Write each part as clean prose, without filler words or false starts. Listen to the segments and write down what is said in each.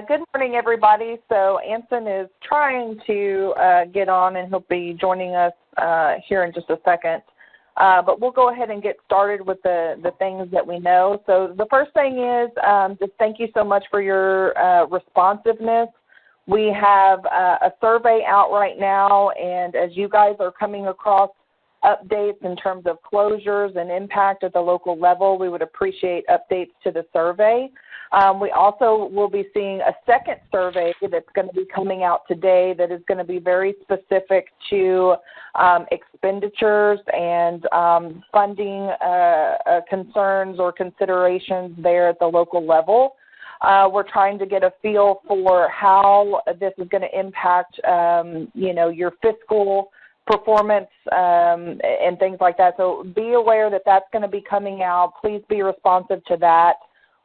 Good morning, everybody. So Anson is trying to get on, and he'll be joining us here in just a second. But we'll go ahead and get started with the things that we know. So the first thing is just thank you so much for your responsiveness. We have a survey out right now, and as you guys are coming across updates in terms of closures and impact at the local level, we would appreciate updates to the survey. We also will be seeing a second survey that's going to be coming out today that is going to be very specific to expenditures and funding concerns or considerations there at the local level. We're trying to get a feel for how this is going to impact, your fiscal performance and things like that. So be aware that that's going to be coming out. Please be responsive to that.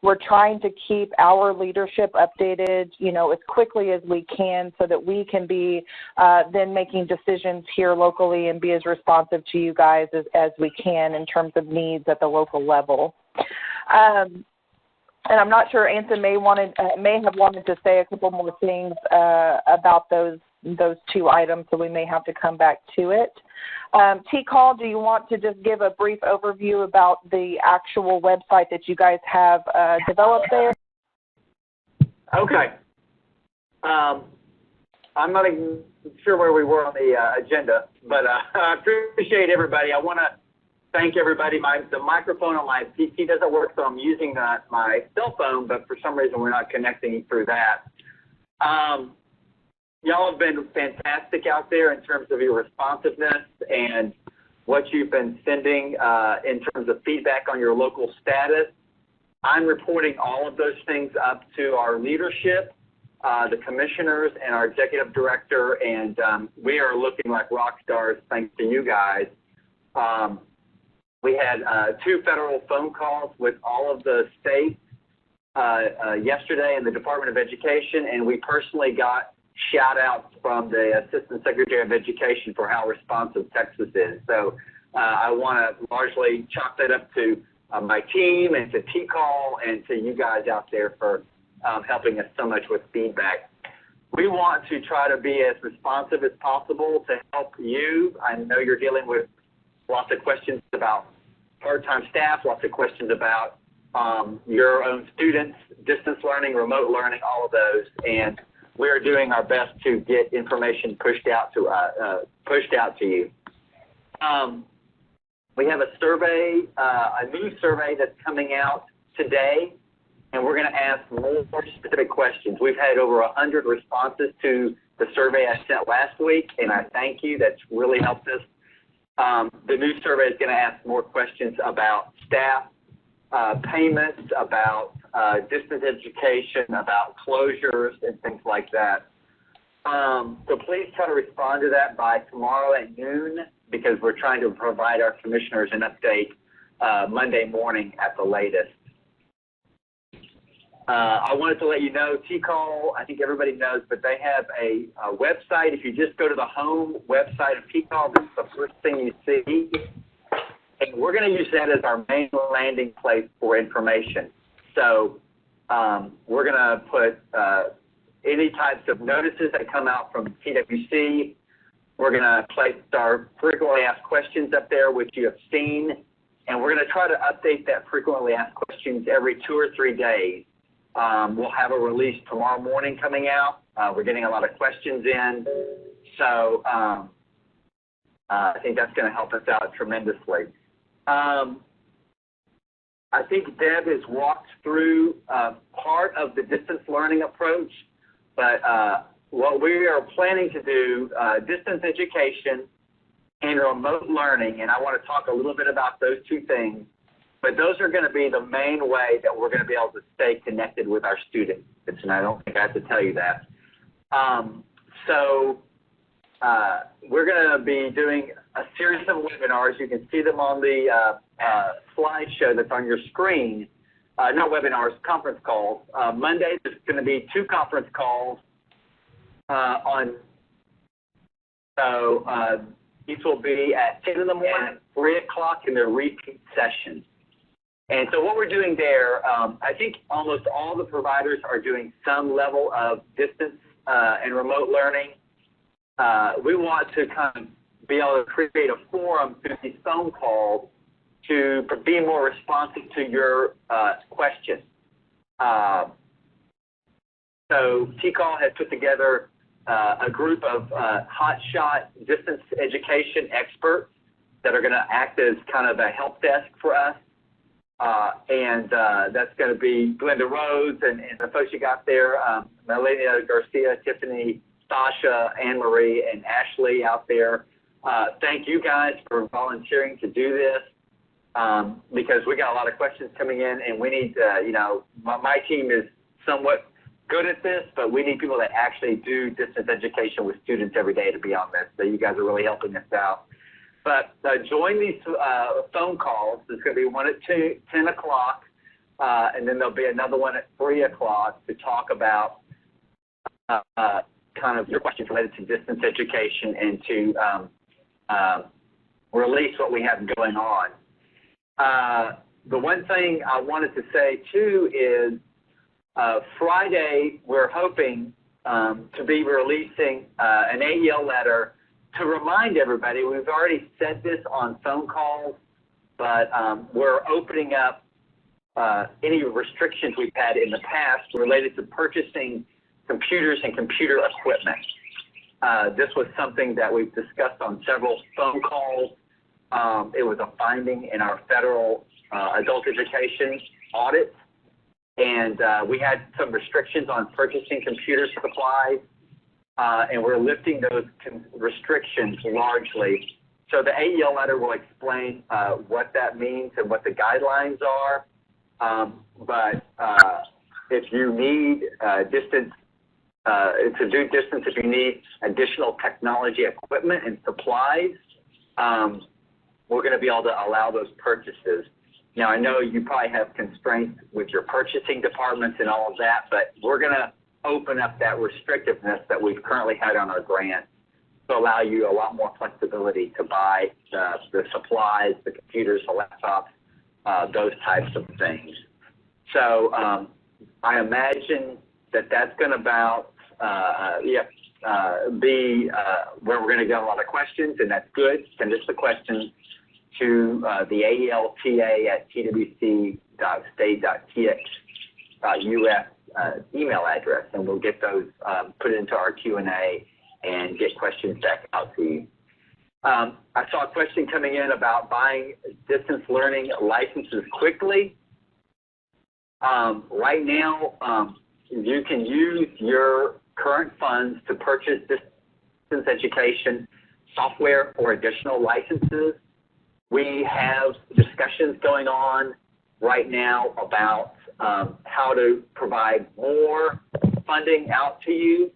We're trying to keep our leadership updated, as quickly as we can so that we can be then making decisions here locally and be as responsive to you guys as we can in terms of needs at the local level. And I'm not sure Anson may have wanted to say a couple more things about those two items, so we may have to come back to it. T-Call, do you want to just give a brief overview about the actual website that you guys have developed there? Okay. I'm not even sure where we were on the agenda, but I appreciate everybody. I want to thank everybody. The microphone on my PC doesn't work, so I'm using my cell phone, but for some reason we're not connecting through that. Y'all have been fantastic out there in terms of your responsiveness and what you've been sending in terms of feedback on your local status. I'm reporting all of those things up to our leadership, the commissioners, and our executive director, and we are looking like rock stars thanks to you guys. We had 2 federal phone calls with all of the states yesterday in the Department of Education, and we personally got shout-outs from the Assistant Secretary of Education for how responsive Texas is. So I want to largely chalk that up to my team and to T-Call and to you guys out there for helping us so much with feedback. We want to try to be as responsive as possible to help you. I know you're dealing with lots of questions about part-time staff, lots of questions about your own students, distance learning, remote learning, all of those, and we are doing our best to get information pushed out to you. We have a survey, a new survey that's coming out today, and we're going to ask more specific questions. We've had over 100 responses to the survey I sent last week, and I thank you. That's really helped us. The new survey is going to ask more questions about staff, payments, about distance education, about closures, and things like that. So please try to respond to that by tomorrow at noon, because we're trying to provide our commissioners an update Monday morning at the latest. I wanted to let you know, T-Call, I think everybody knows, but they have a website. If you just go to the home website of T-Call, this is the first thing you see. And we're going to use that as our main landing place for information. So we're going to put any types of notices that come out from TWC. We're going to place our frequently asked questions up there, which you have seen. And we're going to try to update that frequently asked questions every 2 or 3 days. We'll have a release tomorrow morning coming out. We're getting a lot of questions in. So I think that's going to help us out tremendously. I think Deb has walked through part of the distance learning approach, but what we are planning to do, distance education and remote learning, and I want to talk a little bit about those two things, but those are going to be the main way that we're going to be able to stay connected with our students, and I don't think I have to tell you that. We're going to be doing a series of webinars. You can see them on the slideshow that's on your screen. Not webinars, conference calls. Monday, there's going to be 2 conference calls these will be at 10 in the morning, 3 o'clock in the repeat session. And so what we're doing there, I think almost all the providers are doing some level of distance and remote learning. We want to kind of be able to create a forum through these phone calls to be more responsive to your questions. So TCAL has put together a group of hotshot distance education experts that are going to act as kind of a help desk for us. And that's going to be Glenda Rose and the folks you got there, Melania Garcia, Tiffany, Sasha, Anne-Marie, and Ashley out there. Thank you guys for volunteering to do this because we got a lot of questions coming in, and we need, my team is somewhat good at this, but we need people that actually do distance education with students every day to be on this. So you guys are really helping us out. But join these phone calls. There's going to be one at 10 o'clock, and then there'll be another one at 3 o'clock to talk about kind of your questions related to distance education and to release what we have going on. The one thing I wanted to say, too, is Friday we're hoping to be releasing an AEL letter to remind everybody. We've already said this on phone calls, but we're opening up any restrictions we've had in the past related to purchasing computers and computer equipment. This was something that we've discussed on several phone calls. It was a finding in our federal adult education audit, and we had some restrictions on purchasing computer supplies. And we're lifting those restrictions largely. So the AEL letter will explain what that means and what the guidelines are. But if you need distance, to do distance, if you need additional technology equipment and supplies, we're going to be able to allow those purchases. Now, I know you probably have constraints with your purchasing departments and all of that, but we're going to open up that restrictiveness that we've currently had on our grant to allow you a lot more flexibility to buy the supplies, the computers, the laptops, those types of things. So I imagine that that's going to about be where we're going to get a lot of questions, and that's good. Send us the questions to the AELTA at twc.state.tx.us email address, and we'll get those put into our Q&A and get questions back out to you. I saw a question coming in about buying distance learning licenses quickly. Right now, you can use your current funds to purchase distance education software or additional licenses. We have discussions going on right now about how to provide more funding out to you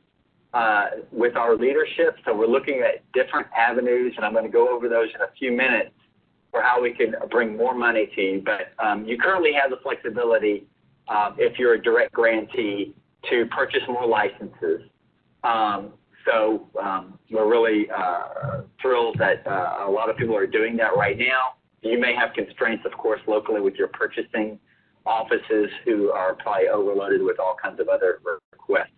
with our leadership. So we're looking at different avenues, and I'm going to go over those in a few minutes for how we can bring more money to you. But you currently have the flexibility, if you're a direct grantee, to purchase more licenses. So we're really thrilled that a lot of people are doing that right now. You may have constraints, of course, locally with your purchasing offices who are probably overloaded with all kinds of other requests.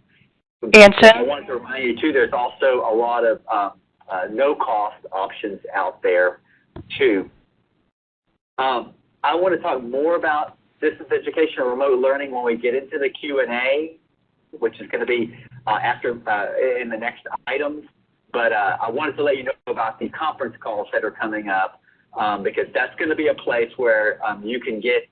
Anson? I wanted to remind you, too, there's also a lot of no-cost options out there, too. I want to talk more about distance education and remote learning when we get into the Q&A, which is going to be after in the next items. But I wanted to let you know about the conference calls that are coming up because that's going to be a place where you can get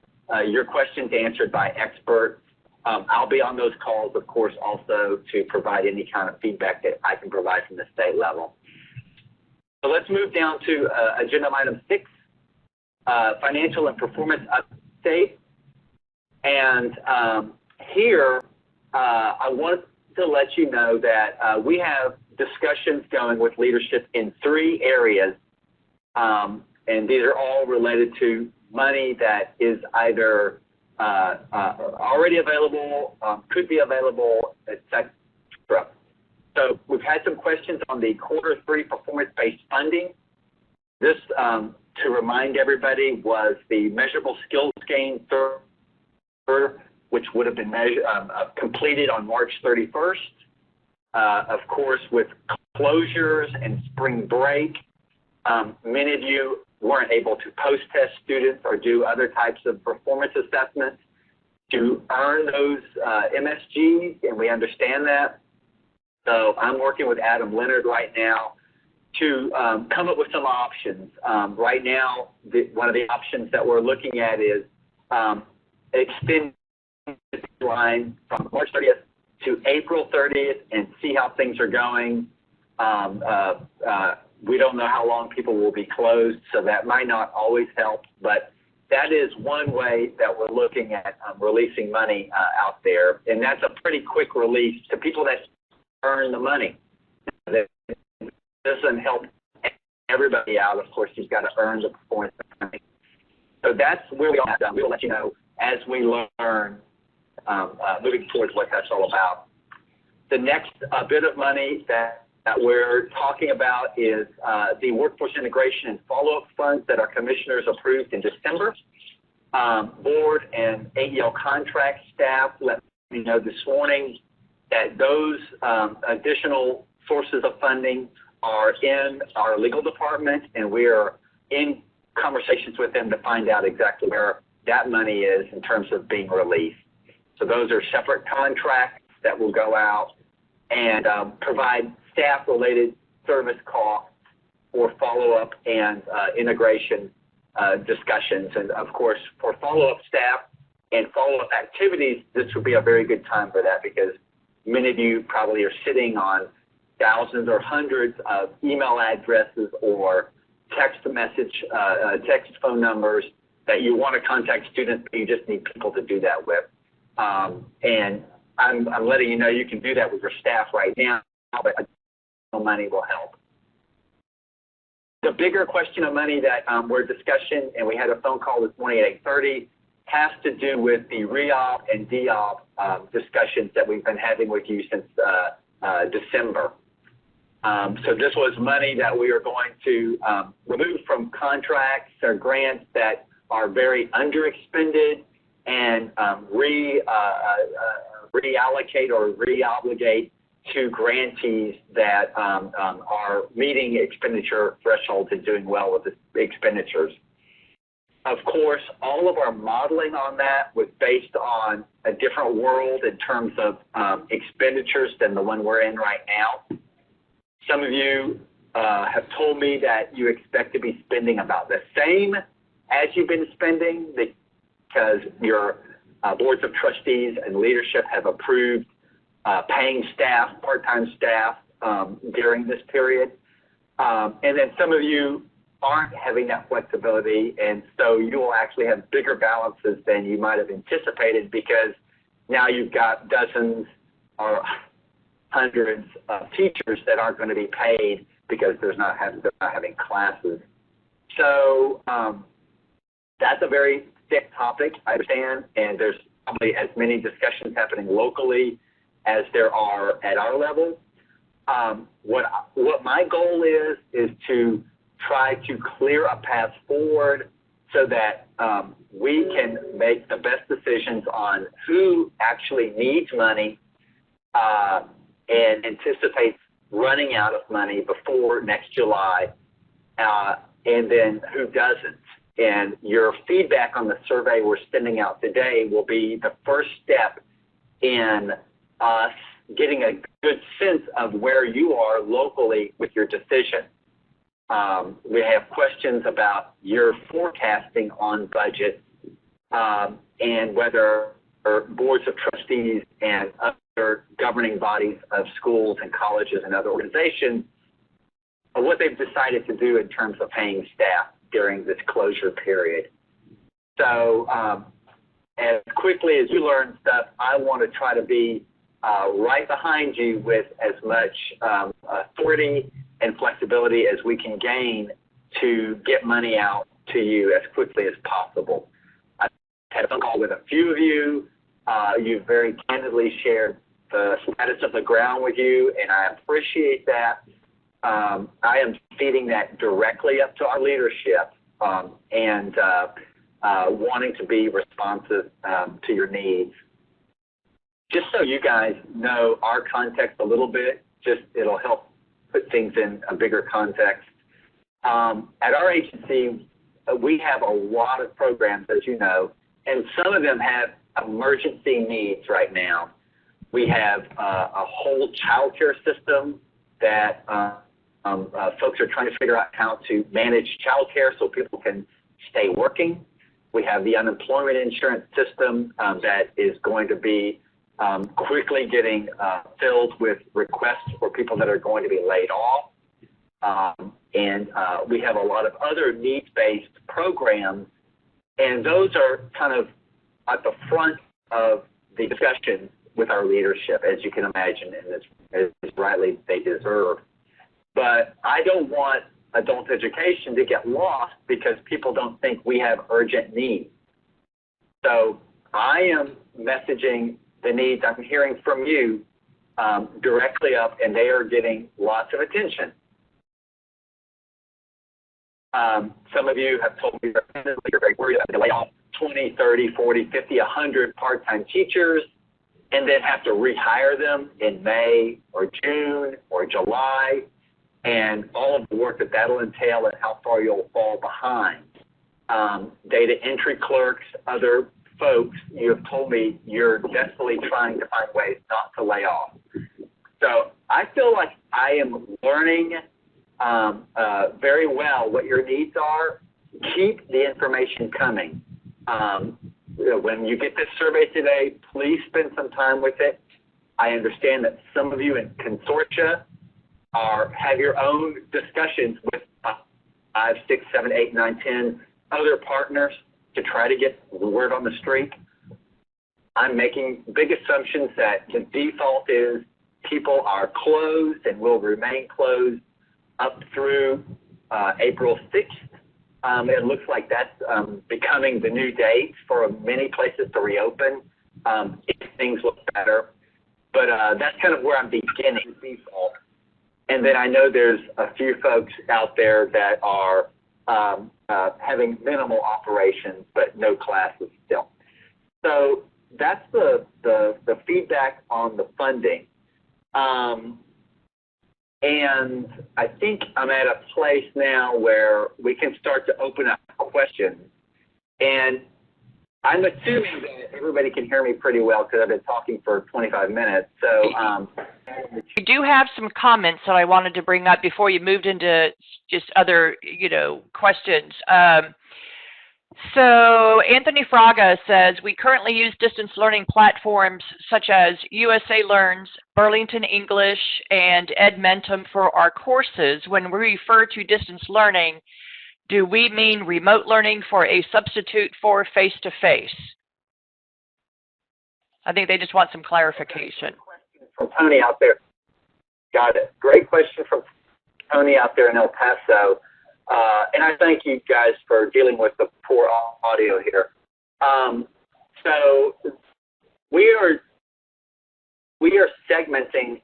your questions answered by experts. I'll be on those calls, of course, also to provide any kind of feedback that I can provide from the state level. So let's move down to agenda item 6, financial and performance update. And here, I want to let you know that we have discussions going with leadership in 3 areas, and these are all related to money that is either already available, could be available, etc. So we've had some questions on the Q3 performance-based funding. This to remind everybody, was the measurable skills gain third, which would have been completed on March 31st. Of course, with closures and spring break, many of you weren't able to post-test students or do other types of performance assessments to earn those MSGs, and we understand that. So I'm working with Adam Leonard right now to come up with some options. Right now, one of the options that we're looking at is extend the line from March 30th to April 30th and see how things are going. We don't know how long people will be closed, so that might not always help, but that is one way that we're looking at releasing money out there, and that's a pretty quick release to people that earn the money. That doesn't help everybody out. Of course, you've got to earn the performance money. So that's where we are. We'll let you know as we learn moving towards what that's all about. The next bit of money that we're talking about is the workforce integration and follow-up funds that our commissioners approved in December. Board and AEL contract staff let me know this morning that those additional sources of funding are in our legal department, and we are in conversations with them to find out exactly where that money is in terms of being released. So those are separate contracts that will go out and provide staff-related service costs for follow-up and integration discussions. And, of course, for follow-up staff and follow-up activities, this would be a very good time for that because many of you probably are sitting on thousands or hundreds of email addresses or text phone numbers that you want to contact students, but you just need people to do that with. And I'm letting you know you can do that with your staff right now, but additional money will help. The bigger question of money that we're discussing, and we had a phone call this morning at 8:30, has to do with the re-op and de-op discussions that we've been having with you since December. So this was money that we are going to remove from contracts or grants that are very underexpended and reallocate or reobligate to grantees that are meeting expenditure thresholds and doing well with the expenditures. Of course, all of our modeling on that was based on a different world in terms of expenditures than the one we're in right now. Some of you have told me that you expect to be spending about the same as you've been spending because your boards of trustees and leadership have approved paying staff, part-time staff during this period. And then some of you aren't having that flexibility, and so you will actually have bigger balances than you might have anticipated because now you've got dozens or hundreds of teachers that aren't going to be paid because they're not having classes. So that's a very thick topic, I understand, and there's probably as many discussions happening locally as there are at our level. What my goal is to try to clear a path forward so that we can make the best decisions on who actually needs money and anticipates running out of money before next July, and then who doesn't. And your feedback on the survey we're sending out today will be the first step in us getting a good sense of where you are locally with your decision. We have questions about your forecasting on budget and whether boards of trustees and other governing bodies of schools and colleges and other organizations, what they've decided to do in terms of paying staff during this closure period. So as quickly as you learn stuff, I want to try to be right behind you with as much authority and flexibility as we can gain to get money out to you as quickly as possible. I had a phone call with a few of you. You've very candidly shared the status of the ground with you, and I appreciate that. I am feeding that directly up to our leadership and wanting to be responsive to your needs. Just so you guys know our context a little bit, it'll help put things in a bigger context. At our agency, we have a lot of programs, as you know, and some of them have emergency needs right now. We have a whole child care system that folks are trying to figure out how to manage child care so people can stay working. We have the unemployment insurance system that is going to be quickly getting filled with requests for people that are going to be laid off. And we have a lot of other needs-based programs, and those are kind of at the front of the discussion with our leadership, as you can imagine, and as rightly they deserve. But I don't want adult education to get lost because people don't think we have urgent needs. So I am messaging the needs I'm hearing from you directly up, and they are getting lots of attention. Some of you have told me you're very worried about the layoff 20, 30, 40, 50, 100 part-time teachers and then have to rehire them in May or June or July, and all of the work that that'll entail and how far you'll fall behind. Data entry clerks, other folks, you have told me you're desperately trying to find ways not to lay off. So I feel like I am learning very well what your needs are. Keep the information coming. When you get this survey today, please spend some time with it. I understand that some of you in consortia have your own discussions with 5, 6, 7, 8, 9, 10 other partners to try to get the word on the street. I'm making big assumptions that the default is people are closed and will remain closed up through April 6th. It looks like that's becoming the new date for many places to reopen if things look better. But that's kind of where I'm beginning, default. And then I know there's a few folks out there that are having minimal operations, but no classes still. So that's the feedback on the funding. And I think I'm at a place now where we can start to open up questions. And I'm assuming that everybody can hear me pretty well because I've been talking for 25 minutes. So we do have some comments that I wanted to bring up before you moved into just other, questions. So Anthony Fraga says, we currently use distance learning platforms such as USA Learns, Burlington English, and Edmentum for our courses. When we refer to distance learning, do we mean remote learning for a substitute for face-to-face? I think they just want some clarification. From Tony out there. Got it. Great question from Tony out there in El Paso. And I thank you guys for dealing with the poor audio here. So we are segmenting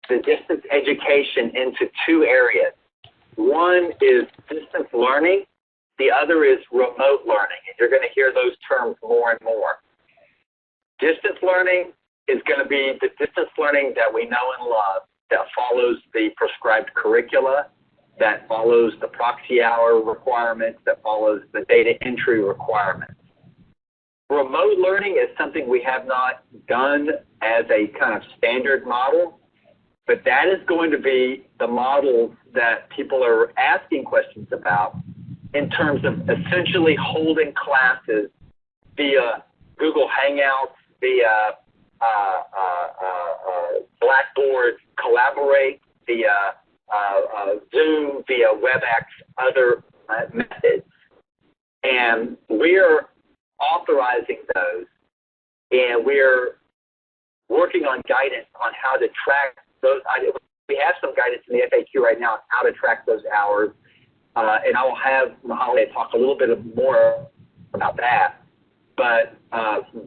the distance education into two areas. One is distance learning. The other is remote learning. And you're going to hear those terms more and more. Distance learning is going to be the distance learning that we know and love, that follows the prescribed curricula, that follows the proxy hour requirements, that follows the data entry requirements. Remote learning is something we have not done as a kind of standard model, but that is going to be the model that people are asking questions about in terms of essentially holding classes via Google Hangouts, via Blackboard, Collaborate, via Zoom, via WebEx, other methods. And we're authorizing those, and we're working on guidance on how to track those. We have some guidance in the FAQ right now on how to track those hours, and I will have Mahalia talk a little bit more about that. But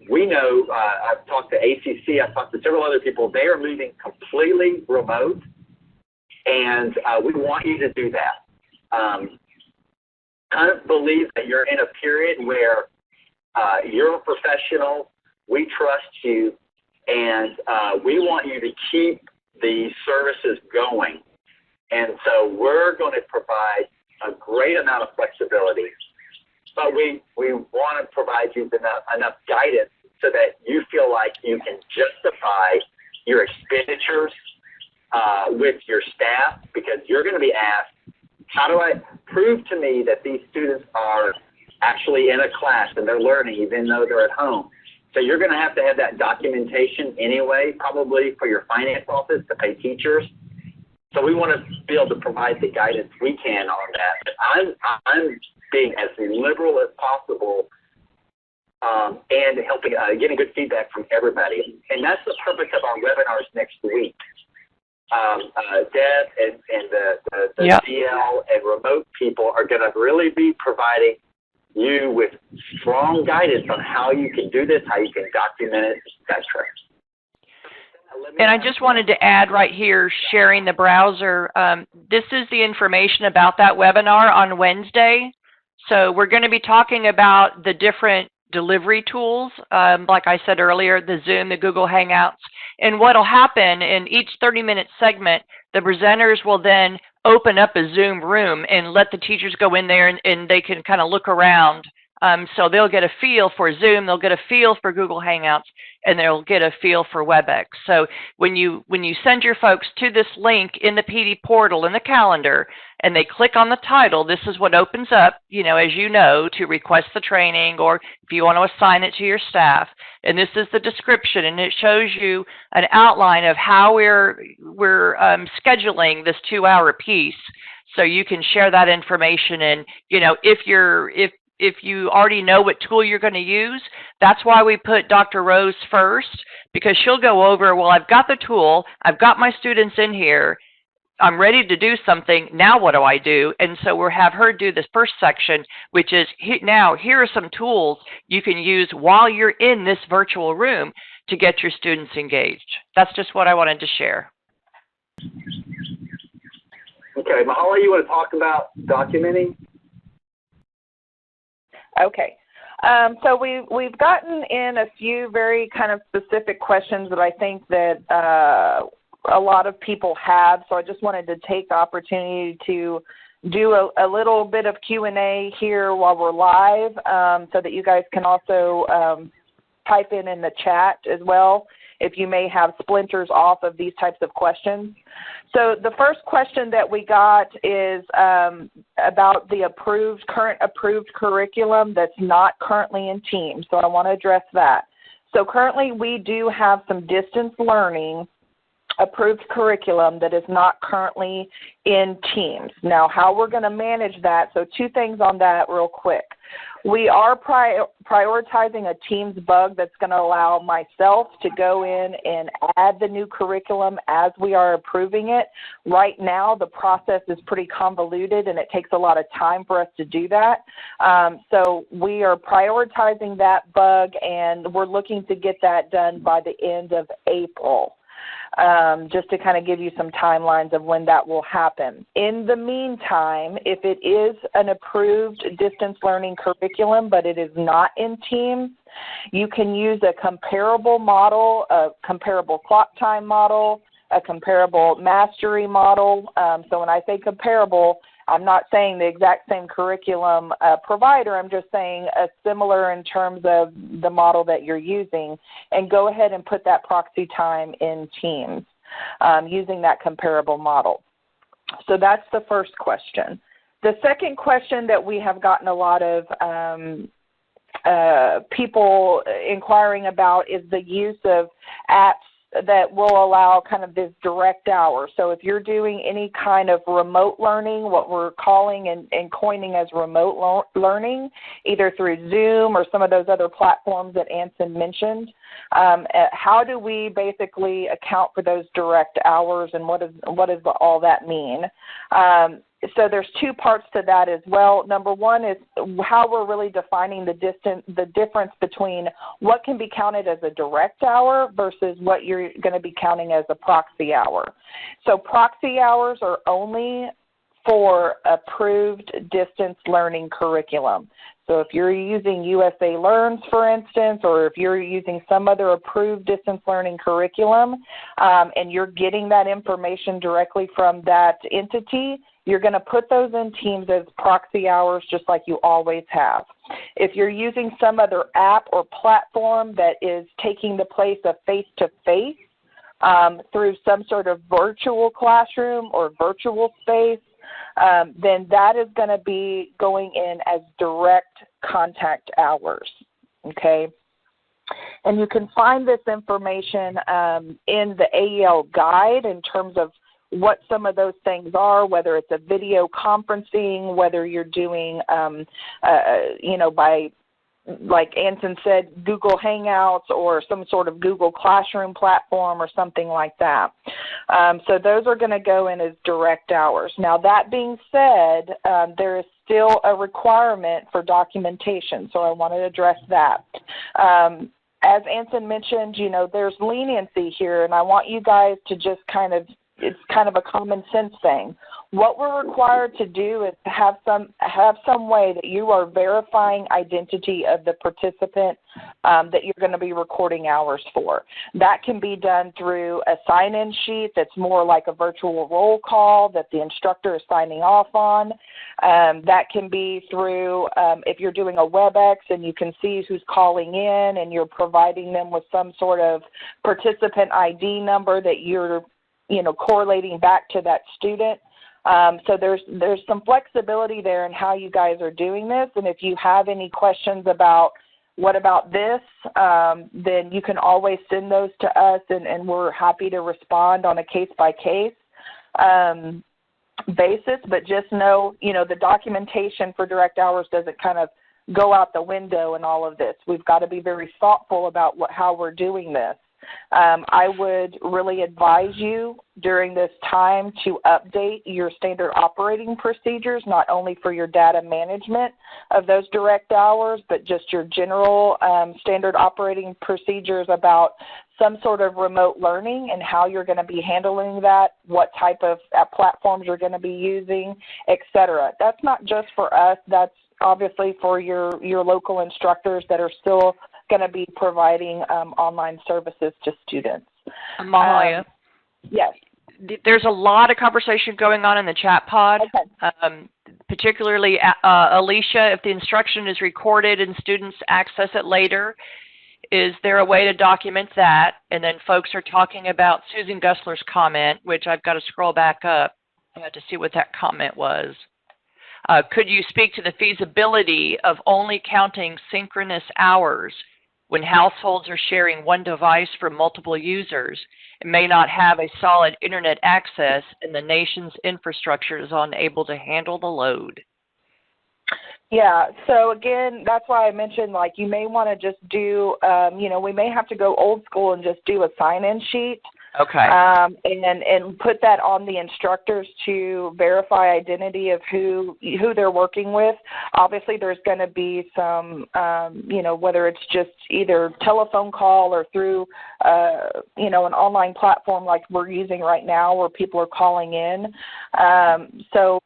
we know, I've talked to ACC, I've talked to several other people, they are moving completely remote, and we want you to do that. kind of believe that you're in a period where you're a professional, we trust you, and we want you to keep the services going. And so we're going to provide a great amount of flexibility, but we want to provide you enough guidance so that you feel like you can justify your expenditures with your staff, because you're going to be asked, how do I prove to me that these students are actually in a class and they're learning even though they're at home? So you're going to have that documentation anyway, probably for your finance office to pay teachers. So we want to be able to provide the guidance we can on that. But I'm being as liberal as possible and helping, getting good feedback from everybody. And that's the purpose of our webinars next week. Deb and the Yep. DL and remote people are going to really be providing you with strong guidance on how you can do this, how you can document it, etc. And I just wanted to add right here, sharing the browser, this is the information about that webinar on Wednesday. So we're going to be talking about the different delivery tools, like I said earlier, the Zoom, the Google Hangouts. And what will happen in each 30-minute segment, the presenters will then open up a Zoom room and let the teachers go in there and they can kind of look around. So they'll get a feel for Zoom, they'll get a feel for Google Hangouts, and they'll get a feel for WebEx. So when you send your folks to this link in the PD portal in the calendar, and they click on the title, this is what opens up, as you know, to request the training, or if you want to assign it to your staff. And this is the description, and it shows you an outline of how we're scheduling this 2-hour piece. So you can share that information, and if you already know what tool you're going to use, that's why we put Dr. Rose first, because she'll go over, well, I've got the tool, I've got my students in here, I'm ready to do something, now what do I do? And so we'll have her do this first section, which is, now here are some tools you can use while you're in this virtual room to get your students engaged. That's just what I wanted to share. Okay, Mahala, you want to talk about documenting? Okay. So we've gotten in a few very kind of specific questions that I think that a lot of people have. So I just wanted to take the opportunity to do a little bit of Q&A here while we're live, so that you guys can also type in the chat as well if you may have splinters off of these types of questions. So the first question that we got is about the current approved curriculum that's not currently in Teams. So I want to address that. So currently we do have some distance learning approved curriculum that is not currently in Teams. Now, how we're going to manage that, so 2 things on that real quick. We are prioritizing a Teams bug that's going to allow myself to go in and add the new curriculum as we are approving it. Right now, the process is pretty convoluted and it takes a lot of time for us to do that. So we are prioritizing that bug, and we're looking to get that done by the end of April. Just to kind of give you some timelines of when that will happen. In the meantime, if it is an approved distance learning curriculum, but it is not in Teams, you can use a comparable model, a comparable clock time model, a comparable mastery model. So when I say comparable, I'm not saying the exact same curriculum provider. I'm just saying a similar in terms of the model that you're using, and go ahead and put that proxy time in Teams using that comparable model. So that's the first question. The second question that we have gotten a lot of people inquiring about is the use of apps that will allow kind of this direct hour. So if you're doing any kind of remote learning, what we're calling and coining as remote learning, either through Zoom or some of those other platforms that Anson mentioned, how do we basically account for those direct hours, and what does all that mean? So there's 2 parts to that as well. Number one is how we're really defining the difference between what can be counted as a direct hour versus what you're going to be counting as a proxy hour. So proxy hours are only for approved distance learning curriculum. So if you're using USA Learns, for instance, or if you're using some other approved distance learning curriculum, and you're getting that information directly from that entity, you're going to put those in Teams as proxy hours just like you always have. If you're using some other app or platform that is taking the place of face-to-face through some sort of virtual classroom or virtual space, then that is going to be going in as direct contact hours, okay? And you can find this information in the AEL guide in terms of what some of those things are, whether it's a video conferencing, whether you're doing, by, like Anson said, Google Hangouts or some sort of Google Classroom platform or something like that. So those are going to go in as direct hours. Now, that being said, there is still a requirement for documentation, so I want to address that. As Anson mentioned, there's leniency here, and I want you guys to just it's kind of a common sense thing. What we're required to do is to have some way that you are verifying identity of the participant that you're going to be recording hours for. That can be done through a sign-in sheet that's more like a virtual roll call that the instructor is signing off on. That can be through, if you're doing a WebEx and you can see who's calling in and you're providing them with some sort of participant ID number that you're correlating back to that student. So there's some flexibility there in how you guys are doing this. And if you have any questions about what about this, then you can always send those to us, and we're happy to respond on a case-by-case basis. But just know, the documentation for direct hours doesn't kind of go out the window in all of this. We've got to be very thoughtful about how we're doing this. I would really advise you during this time to update your standard operating procedures, not only for your data management of those direct hours, but just your general standard operating procedures about some sort of remote learning and how you're going to be handling that, what type of platforms you're going to be using, et cetera. That's not just for us. That's obviously for your local instructors that are still going to be providing online services to students. Mahalia? Yes. There's a lot of conversation going on in the chat pod, particularly Alicia, if the instruction is recorded and students access it later, is there a way to document that? And then folks are talking about Susan Gussler's comment, which I've got to scroll back up to see what that comment was. Could you speak to the feasibility of only counting synchronous hours when households are sharing one device for multiple users and may not have a solid internet access and the nation's infrastructure is unable to handle the load? Yeah, so again, that's why I mentioned, you may want to just do, we may have to go old school and just do a sign-in sheet. Okay. And put that on the instructors to verify identity of who they're working with. Obviously, there's going to be some, whether it's just either telephone call or through, an online platform like we're using right now where people are calling in. So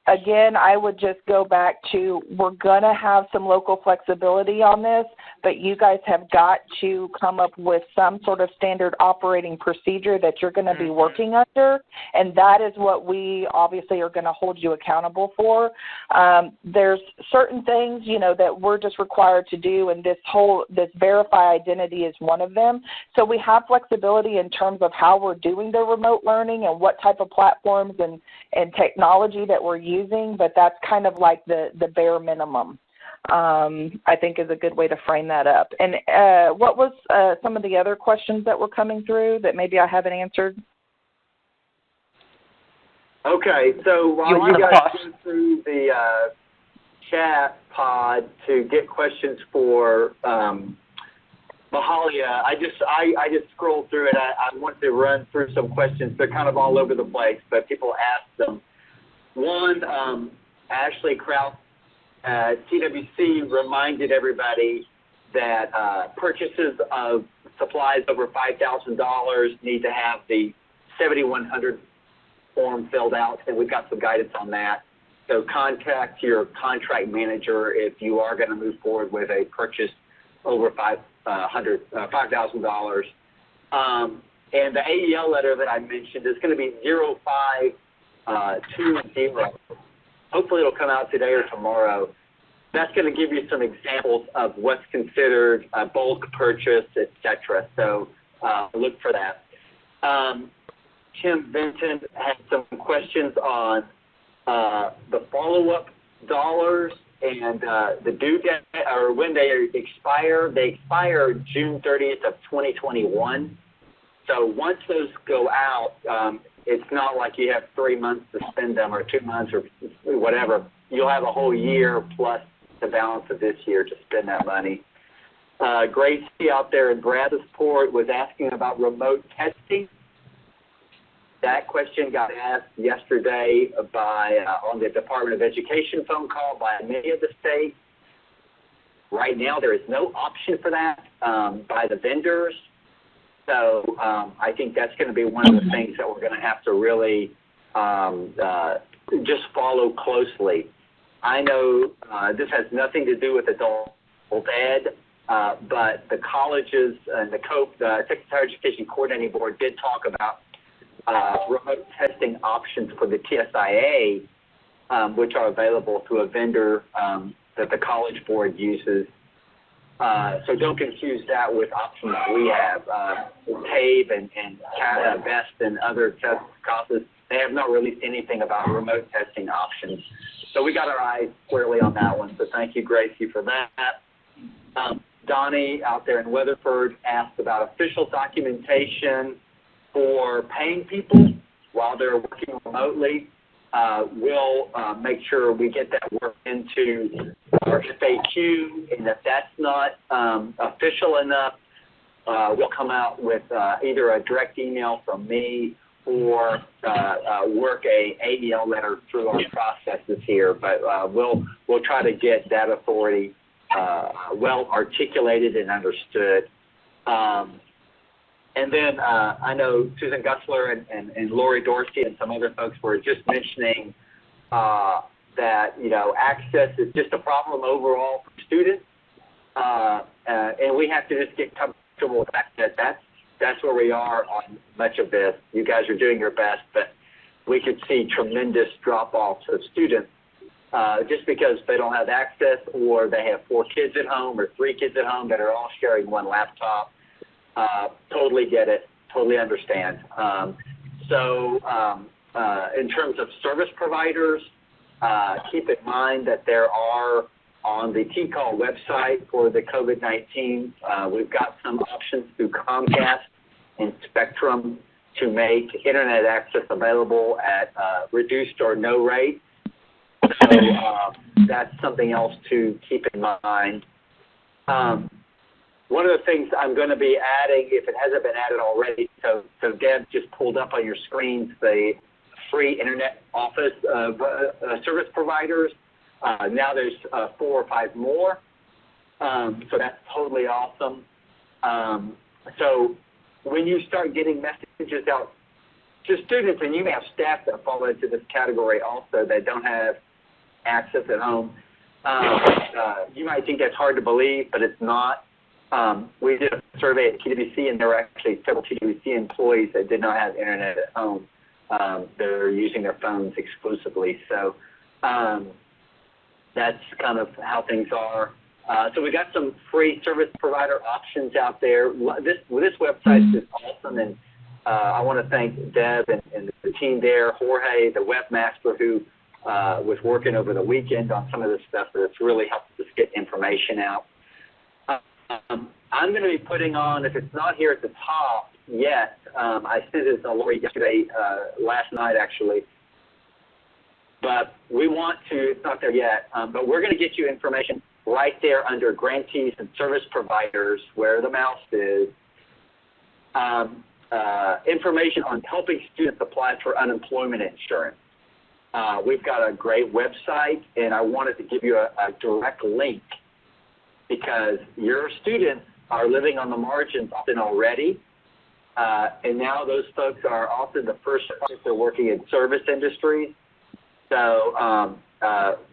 again, I would just go back to, we're going to have some local flexibility on this, but you guys have got to come up with some sort of standard operating procedure that you're going to be working under, and that is what we obviously are going to hold you accountable for. There's certain things, that we're just required to do, and this verify identity is one of them. So we have flexibility in terms of how we're doing the remote learning and what type of platforms and technology that we're using, but that's kind of like the bare minimum, I think is a good way to frame that up. And what was some of the other questions that were coming through that maybe I haven't answered? Okay, so while you guys go through the chat pod to get questions for Mahalia, I just scrolled through it. I want to run through some questions. They're kind of all over the place, but people ask them. One, Ashley Kraus, TWC reminded everybody that purchases of supplies over $5,000 need to have the 7100 form filled out, and we've got some guidance on that. So contact your contract manager if you are going to move forward with a purchase over $5,000. And the AEL letter that I mentioned is going to be 0520. Hopefully it'll come out today or tomorrow. That's going to give you some examples of what's considered a bulk purchase, et cetera. So look for that. Tim Vinton had some questions on the follow-up dollars and the due date, or when they expire. They expire June 30th of 2021. So once those go out, it's not like you have 3 months to spend them or 2 months or whatever. You'll have a whole year plus the balance of this year to spend that money. Gracie out there in Bradsport was asking about remote testing. That question got asked yesterday on the Department of Education phone call by many of the states. Right now, there is no option for that by the vendors. So I think that's going to be one of the things that we're going to have to really just follow closely. I know this has nothing to do with adult ed, but the colleges and the Texas Higher Education Coordinating Board did talk about remote testing options for the TSIA, which are available through a vendor that the College Board uses. So don't confuse that with options we have. TABE and BEST and other test classes, they have not released anything about remote testing options. So we got our eyes squarely on that one. So thank you, Gracie, for that. Donnie out there in Weatherford asked about official documentation for paying people while they're working remotely. We'll make sure we get that work into our FAQ, and if that's not official enough, we'll come out with either a direct email from me or work a AEL letter through our processes here. But we'll try to get that authority well articulated and understood. And then I know Susan Gussler and Lori Dorsey and some other folks were just mentioning that, access is just a problem overall for students. And we have to just get comfortable with that. That's where we are on much of this. You guys are doing your best, but we could see tremendous drop-offs of students just because they don't have access, or they have 4 kids at home or 3 kids at home that are all sharing one laptop. Totally get it, totally understand. In terms of service providers, keep in mind that there are on the TCAL website for the COVID-19, we've got some options through Comcast and Spectrum to make internet access available at reduced or no rate. So that's something else to keep in mind. One of the things I'm going to be adding, if it hasn't been added already, so Deb just pulled up on your screens the free internet office service providers. Now there's 4 or 5 more, so that's totally awesome. So when you start getting messages out to students, and you may have staff that fall into this category also that don't have access at home, you might think that's hard to believe, but it's not. We did a survey at TWC, and there were actually several TWC employees that did not have internet at home. They're using their phones exclusively. So that's kind of how things are. So we got some free service provider options out there. This website is awesome, and I want to thank Deb and the team there, Jorge, the webmaster, who was working over the weekend on some of this stuff that's really helped us get information out. I'm going to be putting on, if it's not here at the top yet, I sent it to Lori yesterday, last night actually, but we want to, it's not there yet, but we're going to get you information right there under grantees and service providers where the mouse is, information on helping students apply for unemployment insurance. We've got a great website, and I wanted to give you a direct link because your students are living on the margins often already, and now those folks are often the first folks that are working in service industries. So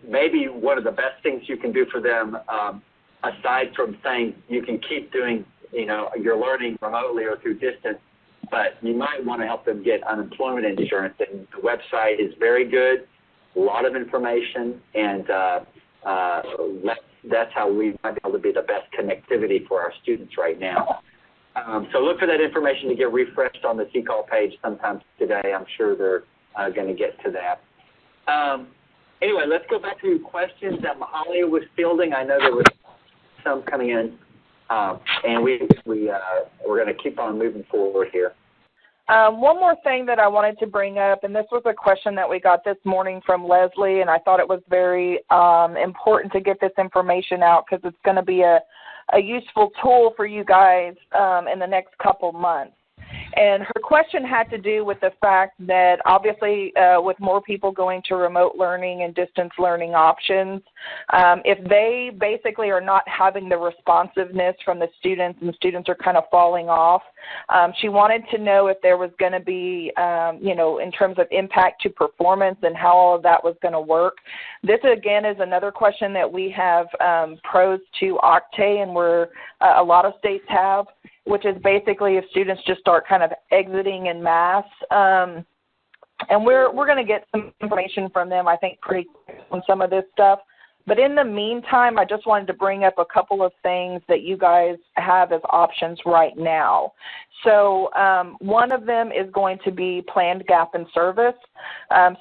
maybe one of the best things you can do for them, aside from saying you can keep doing, your learning remotely or through distance, but you might want to help them get unemployment insurance. And the website is very good, a lot of information, and that's how we might be able to be the best connectivity for our students right now. So look for that information to get refreshed on the CCAL page sometime today. I'm sure they're going to get to that. Anyway, let's go back to questions that Mahalia was fielding. I know there was some coming in, and we're going to keep on moving forward here. One more thing that I wanted to bring up, and this was a question that we got this morning from Leslie, and I thought it was very important to get this information out because it's going to be a useful tool for you guys in the next couple months. And her question had to do with the fact that obviously with more people going to remote learning and distance learning options, if they basically are not having the responsiveness from the students and students are kind of falling off, she wanted to know if there was going to be, in terms of impact to performance and how all of that was going to work. This, again, is another question that we have posed to Octane and where a lot of states have, which is basically if students just start kind of exiting en masse. And we're going to get some information from them, I think, pretty quick on some of this stuff. But in the meantime, I just wanted to bring up a couple of things that you guys have as options right now. So one of them is going to be planned gap in service.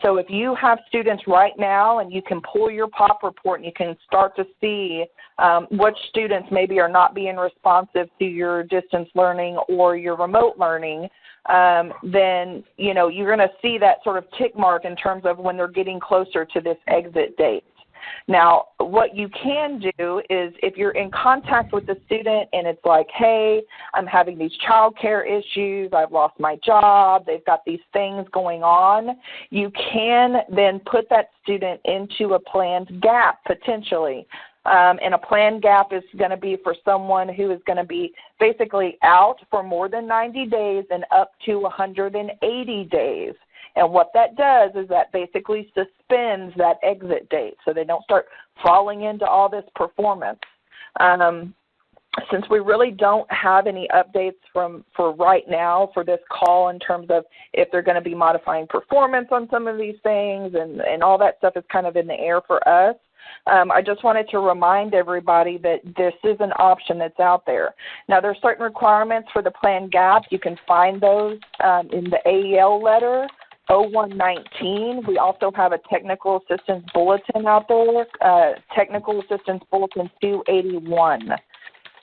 So if you have students right now and you can pull your POP report and you can start to see which students maybe are not being responsive to your distance learning or your remote learning, then, you're going to see that sort of tick mark in terms of when they're getting closer to this exit date. Now, what you can do is if you're in contact with the student and it's like, hey, I'm having these child care issues, I've lost my job, they've got these things going on, you can then put that student into a planned gap potentially. And a planned gap is going to be for someone who is going to be basically out for more than 90 days and up to 180 days. And what that does is that basically suspends that exit date so they don't start falling into all this performance. Since we really don't have any updates for right now for this call in terms of if they're going to be modifying performance on some of these things and all that stuff is kind of in the air for us, I just wanted to remind everybody that this is an option that's out there. Now, there are certain requirements for the planned gap. You can find those in the AEL letter. 0119. We also have a technical assistance bulletin out there, technical assistance bulletin 281.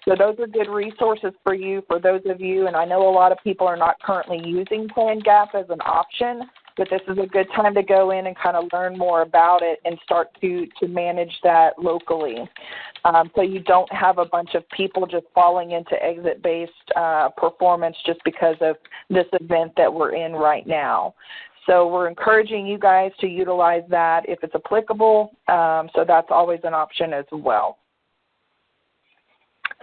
So those are good resources for you, for those of you, and I know a lot of people are not currently using planned gap as an option, but this is a good time to go in and kind of learn more about it and start to manage that locally. So you don't have a bunch of people just falling into exit-based performance just because of this event that we're in right now. So we're encouraging you guys to utilize that if it's applicable. So that's always an option as well.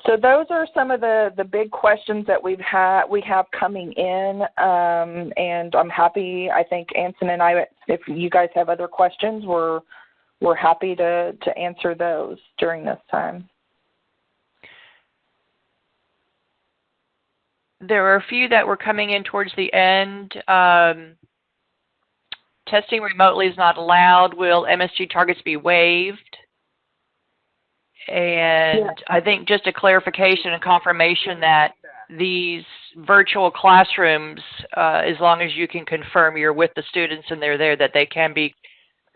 So those are some of the big questions that we have coming in, and I'm happy. I think Anson and I, if you guys have other questions, we're happy to answer those during this time. There are a few that were coming in towards the end. Testing remotely is not allowed. Will MSG targets be waived? And I think just a clarification and confirmation that these virtual classrooms, as long as you can confirm you're with the students and they're there, that they can be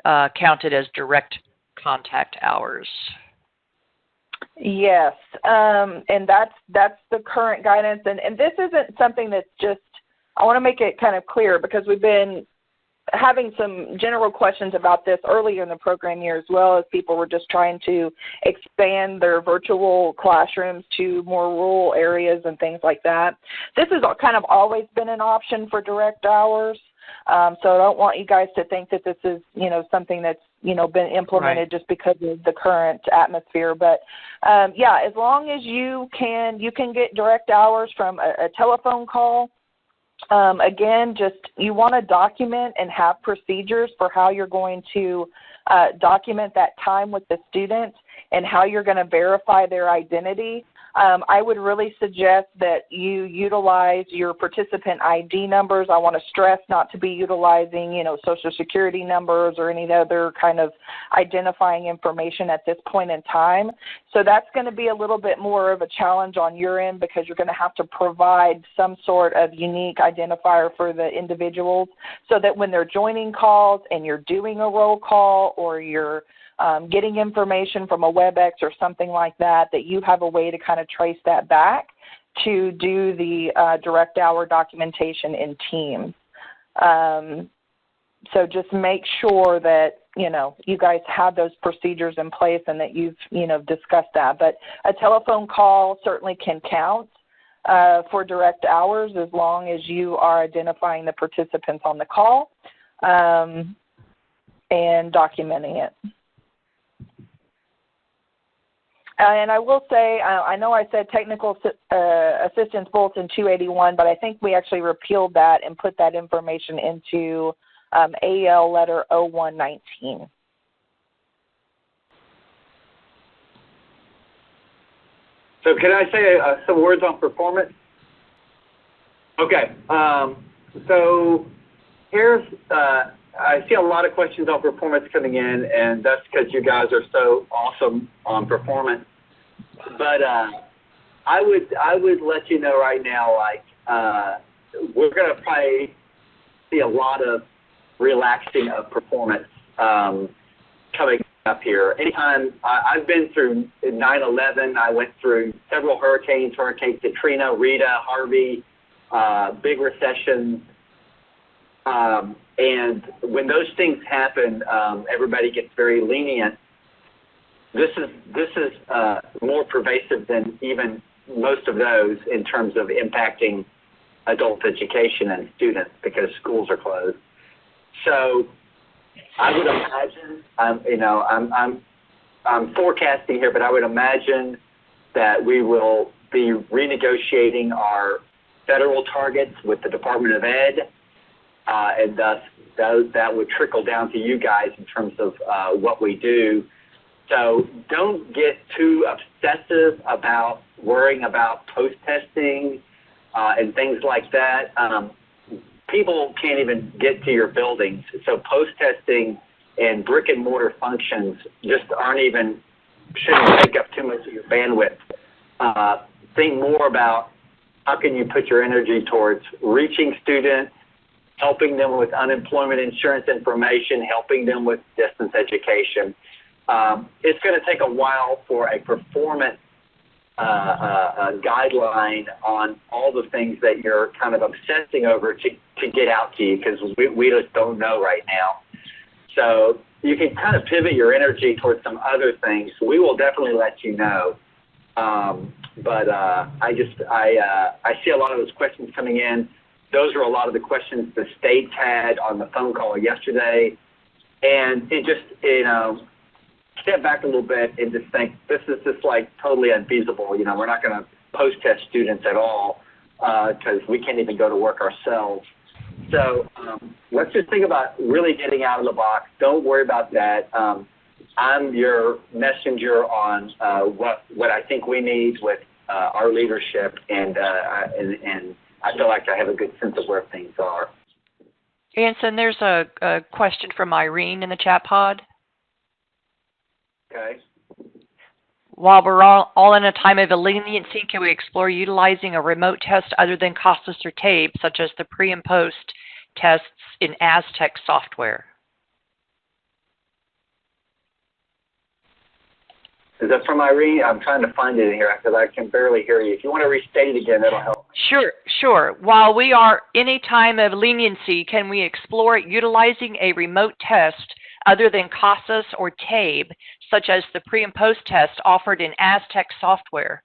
counted as direct contact hours. Yes, and that's the current guidance. And this isn't something that's just, I want to make it kind of clear because we've been having some general questions about this earlier in the program year as well as people were just trying to expand their virtual classrooms to more rural areas and things like that. This has kind of always been an option for direct hours. So I don't want you guys to think that this is, something that's, been implemented just because of the current atmosphere. But yeah, as long as you can get direct hours from a telephone call, Again, just you want to document and have procedures for how you're going to document that time with the student and how you're going to verify their identity. I would really suggest that you utilize your participant ID numbers. I want to stress not to be utilizing, Social Security numbers or any other kind of identifying information at this point in time. So that's going to be a little bit more of a challenge on your end because you're going to have to provide some sort of unique identifier for the individuals so that when they're joining calls and you're doing a roll call or you're getting information from a WebEx or something like that, that you have a way to kind of trace that back to do the direct hour documentation in Teams. So just make sure that, you guys have those procedures in place and that you've, discussed that. But a telephone call certainly can count for direct hours as long as you are identifying the participants on the call and documenting it. And I will say, I know I said Technical Assistance Bulletin 281, but I think we actually repealed that and put that information into AEL Letter 0119. So can I say some words on performance? Okay. So here's, I see a lot of questions on performance coming in, and that's because you guys are so awesome on performance. But I would let you know right now, we're going to probably see a lot of relaxing of performance coming up here. Anytime I've been through 9/11, I went through several hurricanes, Hurricane Katrina, Rita, Harvey, big recessions. And when those things happen, everybody gets very lenient. This is more pervasive than even most of those in terms of impacting adult education and students because schools are closed. So I would imagine, I'm forecasting here, but I would imagine that we will be renegotiating our federal targets with the Department of Ed. And thus, that would trickle down to you guys in terms of what we do. So don't get too obsessive about worrying about post-testing and things like that. People can't even get to your buildings. So post-testing and brick-and-mortar functions just shouldn't take up too much of your bandwidth. Think more about how can you put your energy towards reaching students, helping them with unemployment insurance information, helping them with distance education. It's going to take a while for a performance guideline on all the things that you're kind of obsessing over to get out to you because we just don't know right now. So you can kind of pivot your energy towards some other things. We will definitely let you know. But I see a lot of those questions coming in. Those are a lot of the questions the states had on the phone call yesterday. And it just, step back a little bit and just think, this is just like totally unfeasible. We're not going to post-test students at all because we can't even go to work ourselves. So let's just think about really getting out of the box. Don't worry about that. I'm your messenger on what I think we need with our leadership, and I feel like I have a good sense of where things are. Anson, there's a question from Irene in the chat pod. Okay. While we're all in a time of leniency, can we explore utilizing a remote test other than costless or tape, such as the pre and post tests in Aztec software? Is that from Irene? I'm trying to find it in here because I can barely hear you. If you want to restate it again, that'll help. Sure. While we are in a time of leniency, can we explore utilizing a remote test other than CASAS or TABE, such as the pre and post test offered in Aztec software?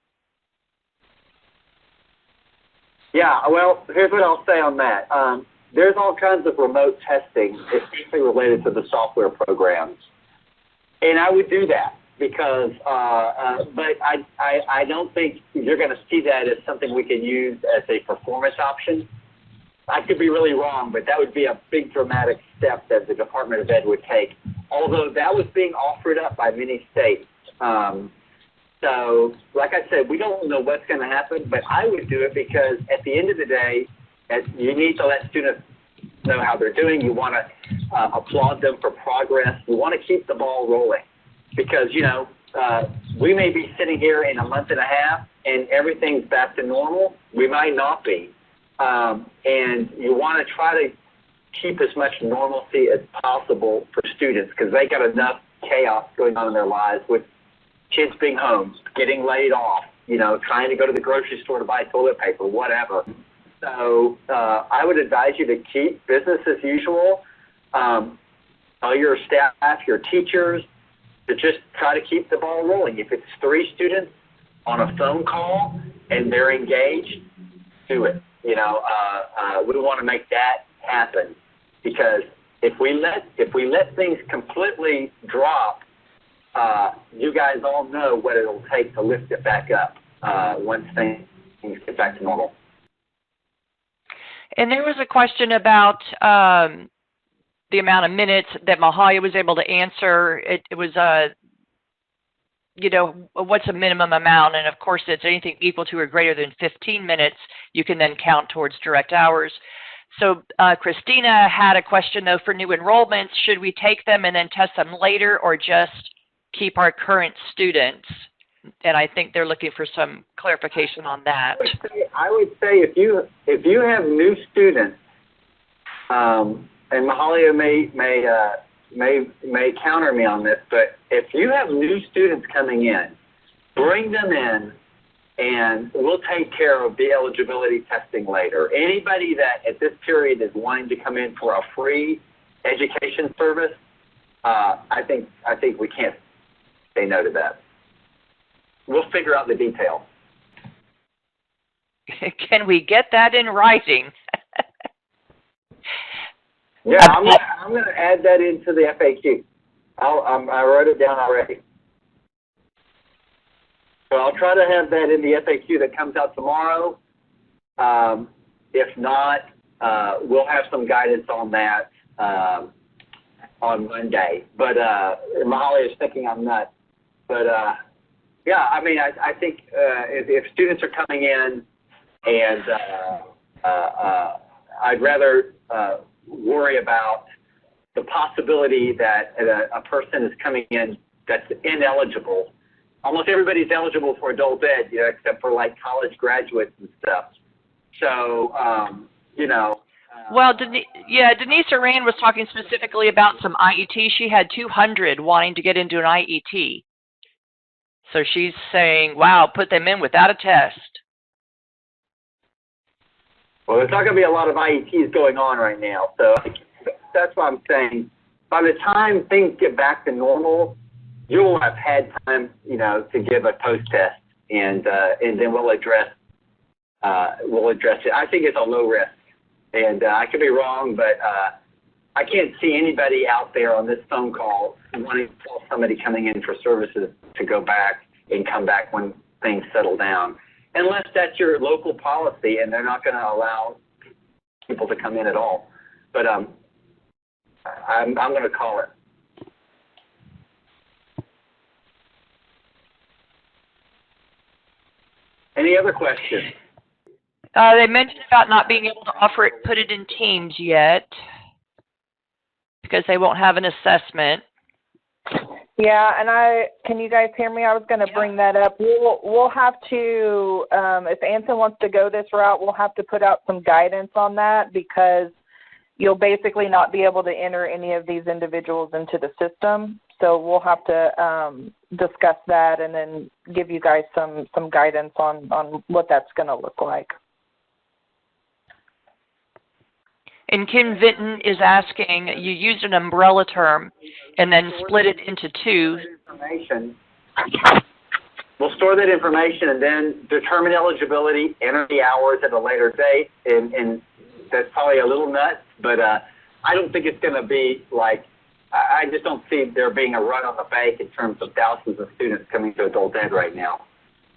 Yeah, well, here's what I'll say on that. There's all kinds of remote testing, especially related to the software programs. And I would do that because, but I don't think you're going to see that as something we can use as a performance option. I could be really wrong, but that would be a big dramatic step that the Department of Ed would take, although that was being offered up by many states. So, like I said, we don't know what's going to happen, but I would do it because at the end of the day, you need to let students know how they're doing. You want to applaud them for progress. You want to keep the ball rolling because, we may be sitting here in a month and a half and everything's back to normal. We might not be. And you want to try to keep as much normalcy as possible for students because they got enough chaos going on in their lives with kids being home, getting laid off, trying to go to the grocery store to buy toilet paper, whatever. So I would advise you to keep business as usual. Tell your staff, your teachers, to just try to keep the ball rolling. If it's 3 students on a phone call and they're engaged, do it. We want to make that happen because if we let things completely drop, you guys all know what it'll take to lift it back up once things get back to normal. And there was a question about the amount of minutes that Mahalia was able to answer. It was, what's a minimum amount? And, of course, it's anything equal to or greater than 15 minutes. You can then count towards direct hours. So Christina had a question, though, for new enrollments. Should we take them and then test them later or just keep our current students? And I think they're looking for some clarification on that. I would say if you have new students, and Mahalia may counter me on this, but if you have new students coming in, bring them in, and we'll take care of the eligibility testing later. Anybody that at this period is wanting to come in for a free education service, I think we can't say no to that. We'll figure out the details. Can we get that in writing? Yeah, I'm going to add that into the FAQ. I wrote it down already. So I'll try to have that in the FAQ that comes out tomorrow. If not, we'll have some guidance on that on Monday. But Mahalia is thinking I'm nuts. But yeah, I mean, I think if students are coming in and I'd rather worry about the possibility that a person is coming in that's ineligible. Almost everybody's eligible for adult ed, except for like college graduates and stuff. So, Well, Denise Aran was talking specifically about some IET. She had 200 wanting to get into an IET. So she's saying, wow, put them in without a test. Well, there's not going to be a lot of IETs going on right now. So that's what I'm saying. By the time things get back to normal, you'll have had time, to give a post test, and then we'll address it. I think it's a low risk, and I could be wrong, but I can't see anybody out there on this phone call wanting to tell somebody coming in for services to go back and come back when things settle down, unless that's your local policy and they're not going to allow people to come in at all. But I'm going to call it. Any other questions? They mentioned about not being able to put it in teams yet because they won't have an assessment. Yeah, and can you guys hear me? I was going to bring that up. We'll have to, if Anson wants to go this route, we'll have to put out some guidance on that because you'll basically not be able to enter any of these individuals into the system. So we'll have to discuss that and then give you guys some guidance on what that's going to look like. And Kim Vinton is asking, you used an umbrella term and then split it into two. We'll store that information and then determine eligibility, enter the hours at a later date, and that's probably a little nuts, but I don't think it's going to be like, I just don't see there being a run on the bank in terms of thousands of students coming to adult ed right now.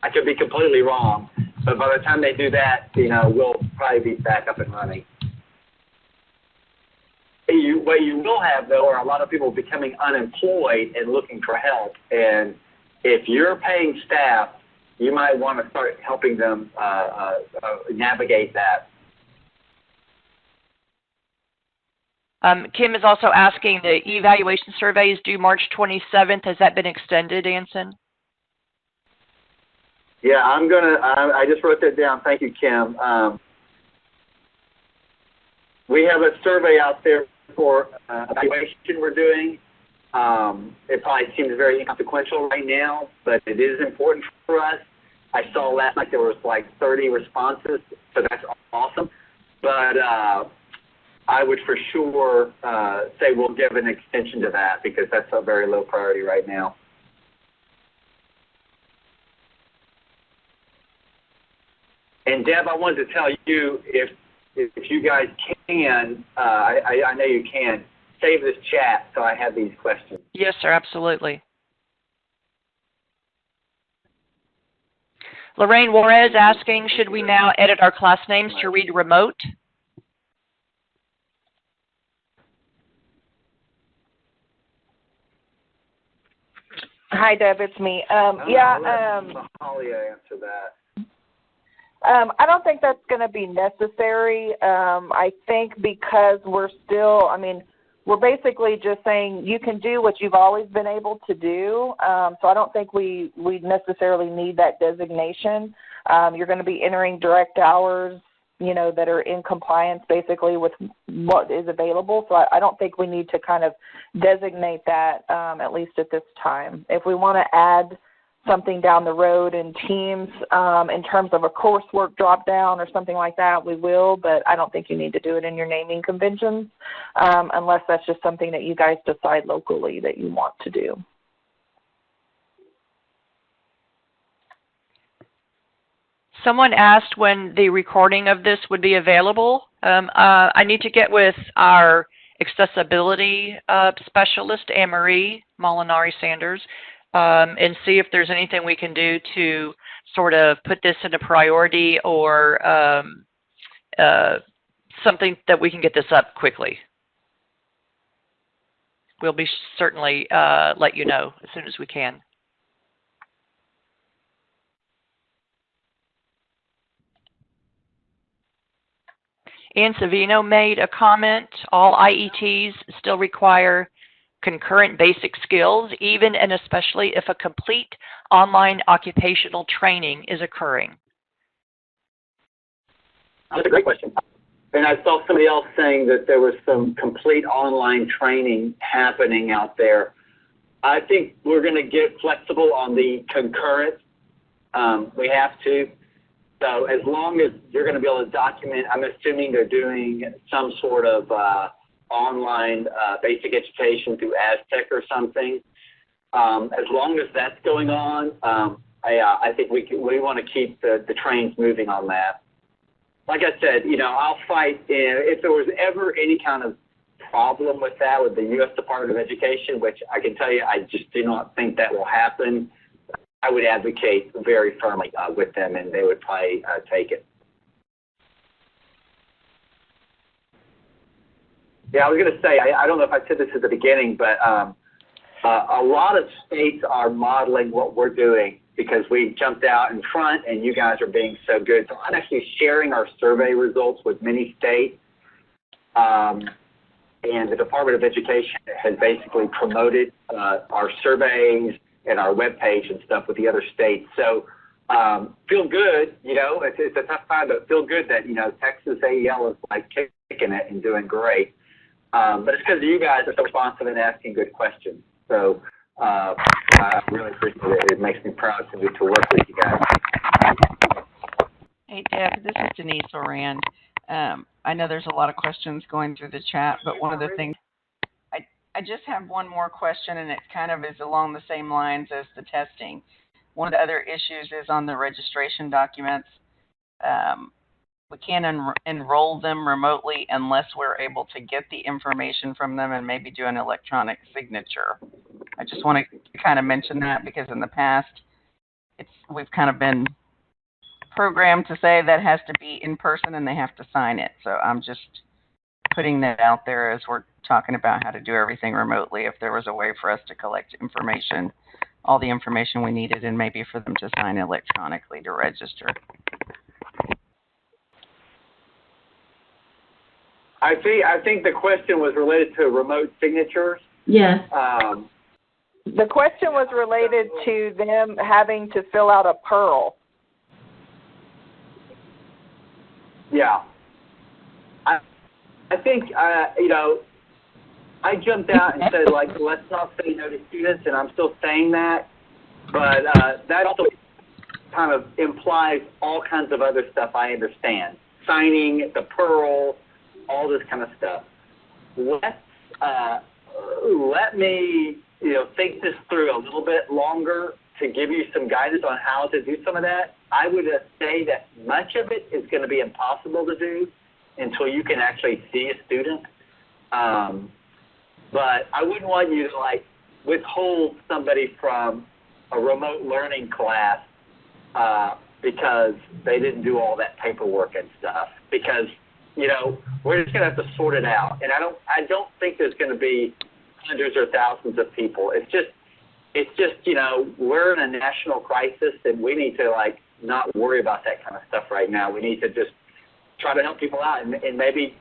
I could be completely wrong, but by the time they do that, we'll probably be back up and running. What you will have, though, are a lot of people becoming unemployed and looking for help. And if you're paying staff, you might want to start helping them navigate that. Kim is also asking, the evaluation survey is due March 27th. Has that been extended, Anson? Yeah, I just wrote that down. Thank you, Kim. We have a survey out there for evaluation we're doing. It probably seems very inconsequential right now, but it is important for us. I saw last night there was like 30 responses, so that's awesome. But I would for sure say we'll give an extension to that because that's a very low priority right now. And Deb, I wanted to tell you, if you guys can, I know you can, save this chat so I have these questions. Yes, sir, absolutely. Lorraine Juarez asking, should we now edit our class names to read remote? Hi, Deb, it's me. Holly answer that. I don't think that's going to be necessary. I think because we're still, we're basically just saying you can do what you've always been able to do. So I don't think we necessarily need that designation. You're going to be entering direct hours, that are in compliance basically with what is available. So I don't think we need to kind of designate that, at least at this time. If we want to add something down the road in Teams in terms of a coursework drop down or something like that, we will, but I don't think you need to do it in your naming conventions unless that's just something that you guys decide locally that you want to do. Someone asked when the recording of this would be available. I need to get with our accessibility specialist, Anne-Marie Molinari-Sanders, and see if there's anything we can do to sort of put this into priority or something that we can get this up quickly. We'll be certainly let you know as soon as we can. Ann Savino made a comment, all IETs still require concurrent basic skills, even and especially if a complete online occupational training is occurring. That's a great question. And I saw somebody else saying that there was some complete online training happening out there. I think we're going to get flexible on the concurrent. We have to. So as long as you're going to be able to document, I'm assuming they're doing some sort of online basic education through Aztec or something. As long as that's going on, I think we want to keep the trains moving on that. Like I said, I'll fight if there was ever any kind of problem with that with the U.S. Department of Education, which I can tell you I just do not think that will happen. I would advocate very firmly with them, and they would probably take it. Yeah, I was going to say, I don't know if I said this at the beginning, but a lot of states are modeling what we're doing because we jumped out in front and you guys are being so good. So I'm actually sharing our survey results with many states. And the Department of Education has basically promoted our surveys and our webpage and stuff with the other states. So feel good, it's a tough time, but feel good that, Texas AEL is like kicking it and doing great. But it's because you guys are so responsive and asking good questions. So I really appreciate it. It makes me proud to work with you guys. Hey, Deb, this is Denise Oran. I know there's a lot of questions going through the chat, but one of the things, I just have one more question, and it kind of is along the same lines as the testing. One of the other issues is on the registration documents. We can't enroll them remotely unless we're able to get the information from them and maybe do an electronic signature. I just want to kind of mention that because in the past, we've kind of been programmed to say that has to be in person and they have to sign it. So I'm just putting that out there as we're talking about how to do everything remotely, if there was a way for us to collect information, all the information we needed, and maybe for them to sign electronically to register. I think the question was related to remote signatures. Yes. The question was related to them having to fill out a PEARL. Yeah. I think, you know, I jumped out and said, like, let's not say no to students, and I'm still saying that. But that also kind of implies all kinds of other stuff I understand. Signing, the PEARL, all this kind of stuff. Let me, you know, think this through a little bit longer to give you some guidance on how to do some of that. I would say that much of it is going to be impossible to do until you can actually see a student. But I wouldn't want you to, like, withhold somebody from a remote learning class because they didn't do all that paperwork and stuff. Because, you know, we're just going to have to sort it out. And I don't think there's going to be hundreds or thousands of people. It's just, you know, we're in a national crisis, and we need to, like, not worry about that kind of stuff right now. We need to just try to help people out, and maybe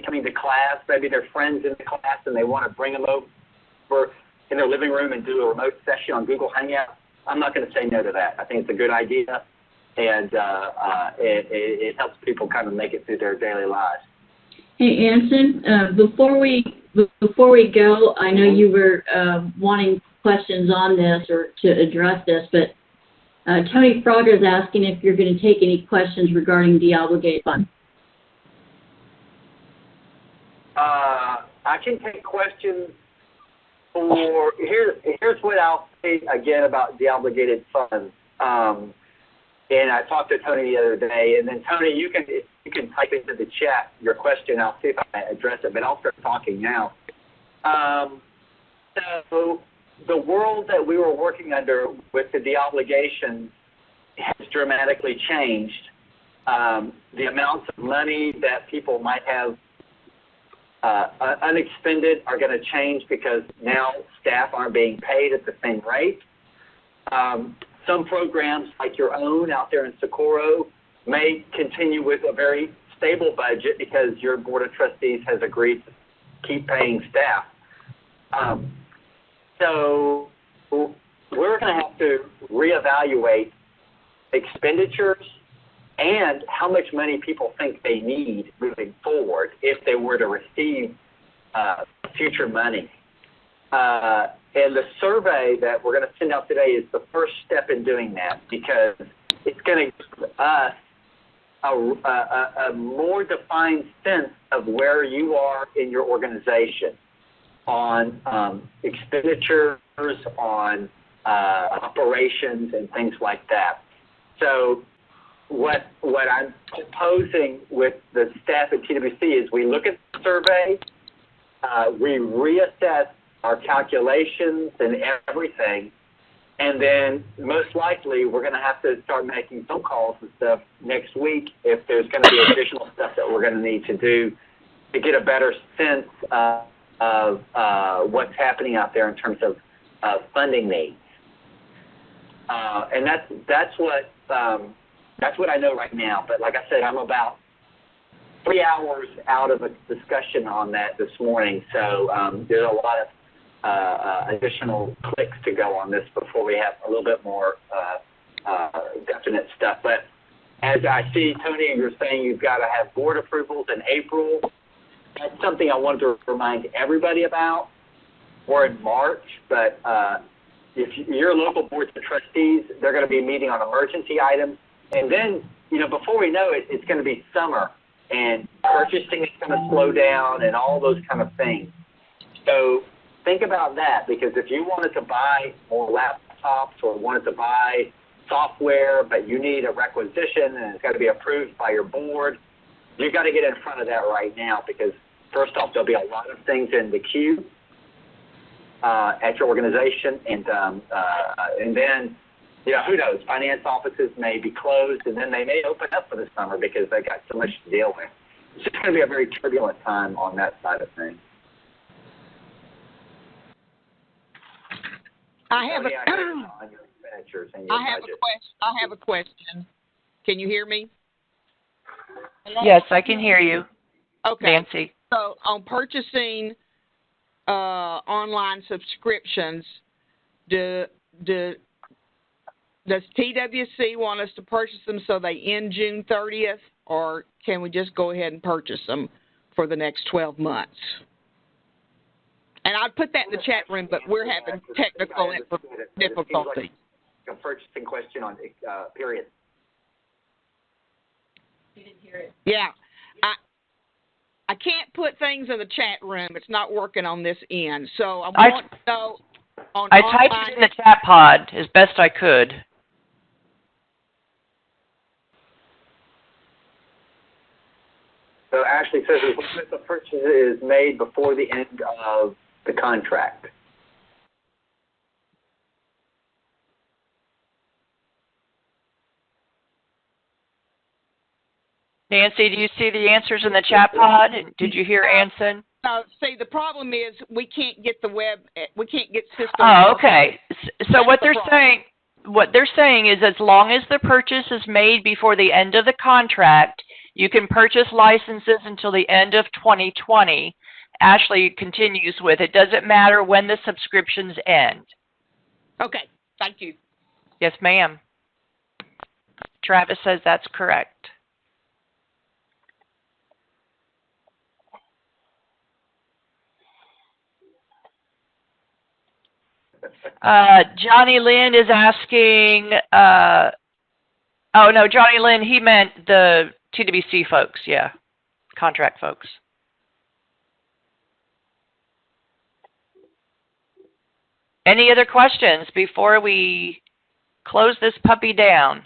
coming to class, maybe they're friends in the class and they want to bring them over in their living room and do a remote session on Google Hangout. I'm not going to say no to that. I think it's a good idea, and it helps people kind of make it through their daily lives. Hey, Anson, before we go, I know you were wanting questions on this or to address this, but Tony Fraga is asking if you're going to take any questions regarding deobligated funds. I can take questions for, here's what I'll say again about deobligated funds. And I talked to Tony the other day, and then Tony, you can type into the chat your question. I'll see if I address it, but I'll start talking now. So the world that we were working under with the deobligations has dramatically changed. The amounts of money that people might have unexpended are going to change because now staff aren't being paid at the same rate. Some programs like your own out there in Socorro may continue with a very stable budget because your Board of Trustees has agreed to keep paying staff. So we're going to have to reevaluate expenditures and how much money people think they need moving forward if they were to receive future money. And the survey that we're going to send out today is the first step in doing that, because it's going to give us a more defined sense of where you are in your organization on expenditures, on operations, and things like that. So what I'm proposing with the staff at TWC is we look at the survey, we reassess our calculations and everything, and then most likely we're going to have to start making phone calls and stuff next week if there's going to be additional stuff that we're going to need to do to get a better sense of what's happening out there in terms of funding needs. And that's what I know right now. But like I said, I'm about 3 hours out of a discussion on that this morning, so there's a lot of additional clicks to go on this before we have a little bit more definite stuff. But as I see, Tony, you're saying you've got to have board approvals in April. That's something I wanted to remind everybody about. We're in March, but if your local boards of trustees, they're going to be meeting on emergency items. And then, you know, before we know it, it's going to be summer, and purchasing is going to slow down and all those kind of things. So think about that, because if you wanted to buy more laptops or wanted to buy software, but you need a requisition and it's got to be approved by your board, you've got to get in front of that right now, because first off, there'll be a lot of things in the queue at your organization, and then, you know, who knows, finance offices may be closed, and then they may open up for the summer because they got so much to deal with. It's just going to be a very turbulent time on that side of things. I have Tony, a I heard it on your expenditures and your I have budget. I have a question. Can you hear me? Hello? Yes, I can hear you, Okay. Nancy. So on purchasing online subscriptions, does TWC want us to purchase them so they end June 30th, or can we just go ahead and purchase them for the next 12 months? And I'd put that in the chat room, but we're having technical difficulty. A purchasing question on period. You didn't hear it. Yeah. I can't put things in the chat room. It's not working on this end. So I want to know on I typed it in the chat pod as best I could. So Ashley says as long as the purchase is made before the end of the contract. Nancy, do you see the answers in the chat pod? Did you hear Anson? No, see, the problem is we can't get we can't get system. Oh, okay. So what they're saying is as long as the purchase is made before the end of the contract, you can purchase licenses until the end of 2020. Ashley continues with, it doesn't matter when the subscriptions end. Okay, thank you. Yes, ma'am. Travis says that's correct. Johnny Lynn is asking, oh no, Johnny Lynn, he meant the TWC folks, yeah, contract folks. Any other questions before we close this puppy down?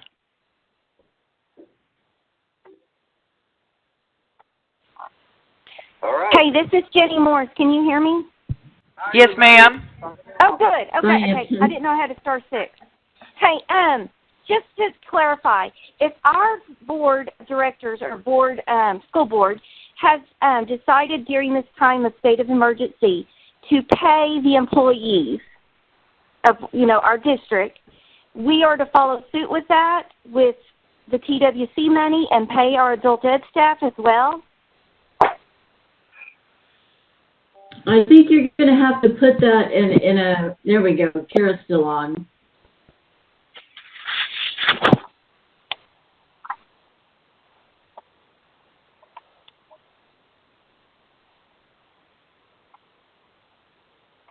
All right. Hey, this is Jenny Morris. Can you hear me? Yes, ma'am. Oh, good. Okay. I didn't know how to star 6. Hey, just to clarify, if our board directors or board school board has decided during this time of state of emergency to pay the employees of our district, we are to follow suit with that with the TWC money and pay our adult ed staff as well. I think you're going to have to put that in a, there we go, Kara's still on.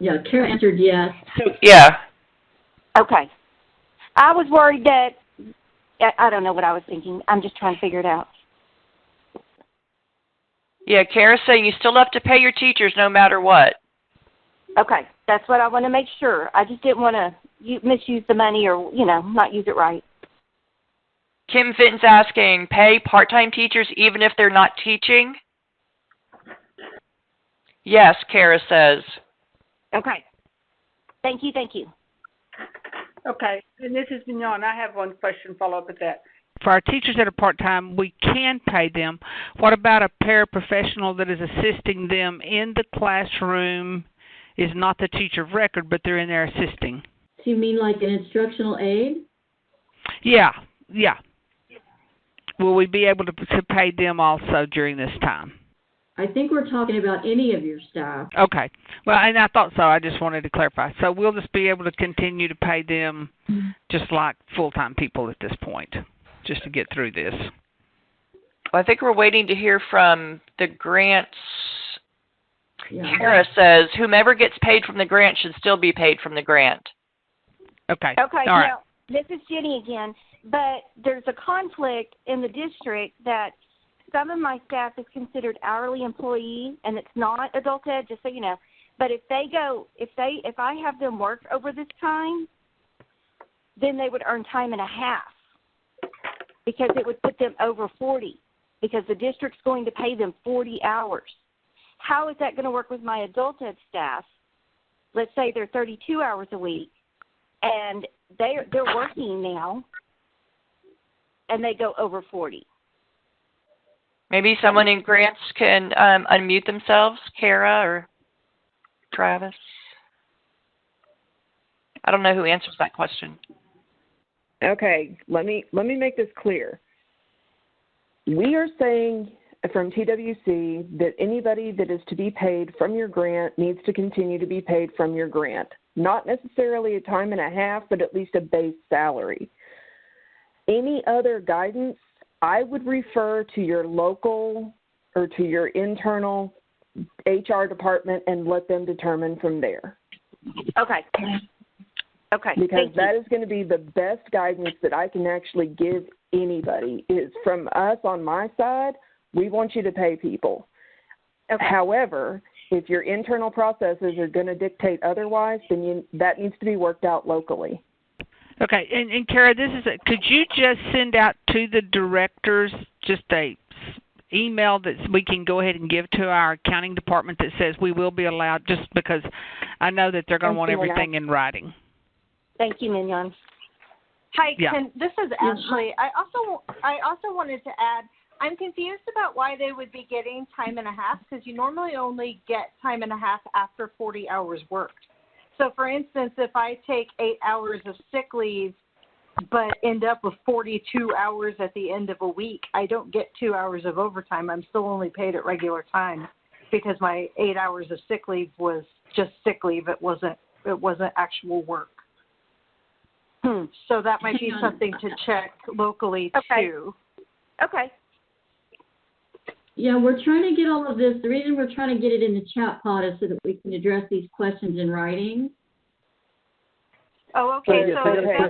Yeah, Kara answered yes. Yeah. Okay. I was worried that, I don't know what I was thinking. I'm just trying to figure it out. Yeah, Kara's saying you still have to pay your teachers no matter what. Okay, that's what I want to make sure. I just didn't want to misuse the money or, not use it right. Kim Fitton's asking, pay part-time teachers even if they're not teaching? Yes, Kara says. Okay. Thank you. Okay, and this is Mignon. I have one question follow-up with that. For our teachers that are part-time, we can pay them. What about a paraprofessional that is assisting them in the classroom, is not the teacher of record, but they're in there assisting? Do you mean like an instructional aide? Yeah. Will we be able to pay them also during this time? I think we're talking about any of your staff. Okay. Well, and I thought so. I just wanted to clarify. So we'll just be able to continue to pay them just like full-time people at this point, just to get through this. Well, I think we're waiting to hear from the grants. Yeah. Kara says whomever gets paid from the grant should still be paid from the grant. Okay, All right. now, this is Jenny again, but there's a conflict in the district that some of my staff is considered hourly employee, and it's not adult ed, just so you know. But if I have them work over this time, then they would earn time and a half because it would put them over 40 because the district's going to pay them 40 hours. How is that going to work with my adult ed staff? Let's say they're 32 hours a week, and they're working now, and they go over 40. Maybe someone in grants can unmute themselves, Kara or Travis. I don't know who answers that question. Okay, let me make this clear. We are saying from TWC that anybody that is to be paid from your grant needs to continue to be paid from your grant. Not necessarily a time and a half, but at least a base salary. Any other guidance, I would refer to your local or to your internal HR department and let them determine from there. Okay. Okay. Because that is going to be the best guidance that I can actually give anybody. Is from us on my side, we want you to pay people. Okay. However, if your internal processes are going to dictate otherwise, then that needs to be worked out locally. Okay, and Kara, could you just send out to the directors just a email that we can go ahead and give to our accounting department that says we will be allowed, just because I know that they're going to want everything in writing. Thank you, Mignon. Hi, Yeah. this is Ashley. I also wanted to add, I'm confused about why they would be getting time and a half, because you normally only get time and a half after 40 hours worked. So, for instance, if I take 8 hours of sick leave but end up with 42 hours at the end of a week, I don't get 2 hours of overtime. I'm still only paid at regular time because my 8 hours of sick leave was just sick leave. It wasn't actual work. So that might be something to check locally too. Okay. Yeah, we're trying to get all of this. The reason we're trying to get it in the chat pod is so that we can address these questions in writing. Oh, okay.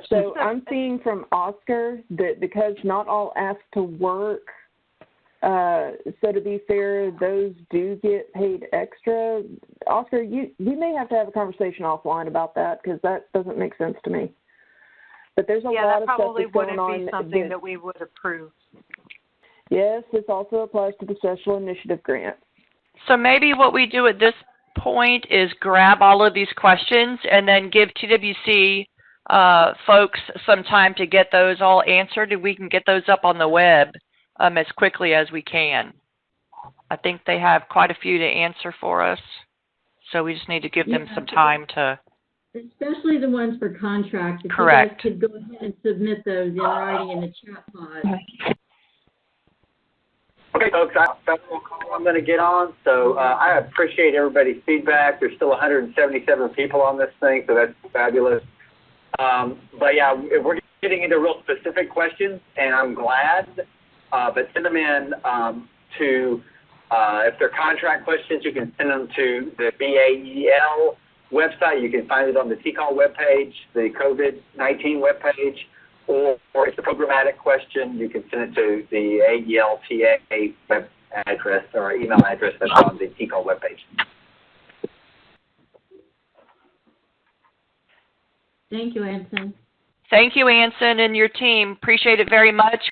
So I'm seeing from Oscar that because not all ask to work, so to be fair, those do get paid extra. Oscar, we may have to have a conversation offline about that because that doesn't make sense to me. But there's a lot of stuff that's going on. Yeah, that probably wouldn't be something that we would approve. Yes, this also applies to the Special Initiative Grant. So maybe what we do at this point is grab all of these questions and then give TWC folks some time to get those all answered, and we can get those up on the web as quickly as we can. I think they have quite a few to answer for us, so we just need to give them some time to... Especially the ones for contracts. If Correct. you guys could go ahead and submit those in writing in the chat pod. Okay, folks, that's the call I'm going to get on. So I appreciate everybody's feedback. There's still 177 people on this thing, so that's fabulous. But yeah, we're getting into real specific questions, and I'm glad. But send them in to, if they're contract questions, you can send them to the BAEL website. You can find it on the TCAL webpage, the COVID-19 webpage. Or if it's a programmatic question, you can send it to the AELTA web address or email address that's on the TCAL webpage. Thank you, Anson. Thank you, Anson, and your team. Appreciate it very much.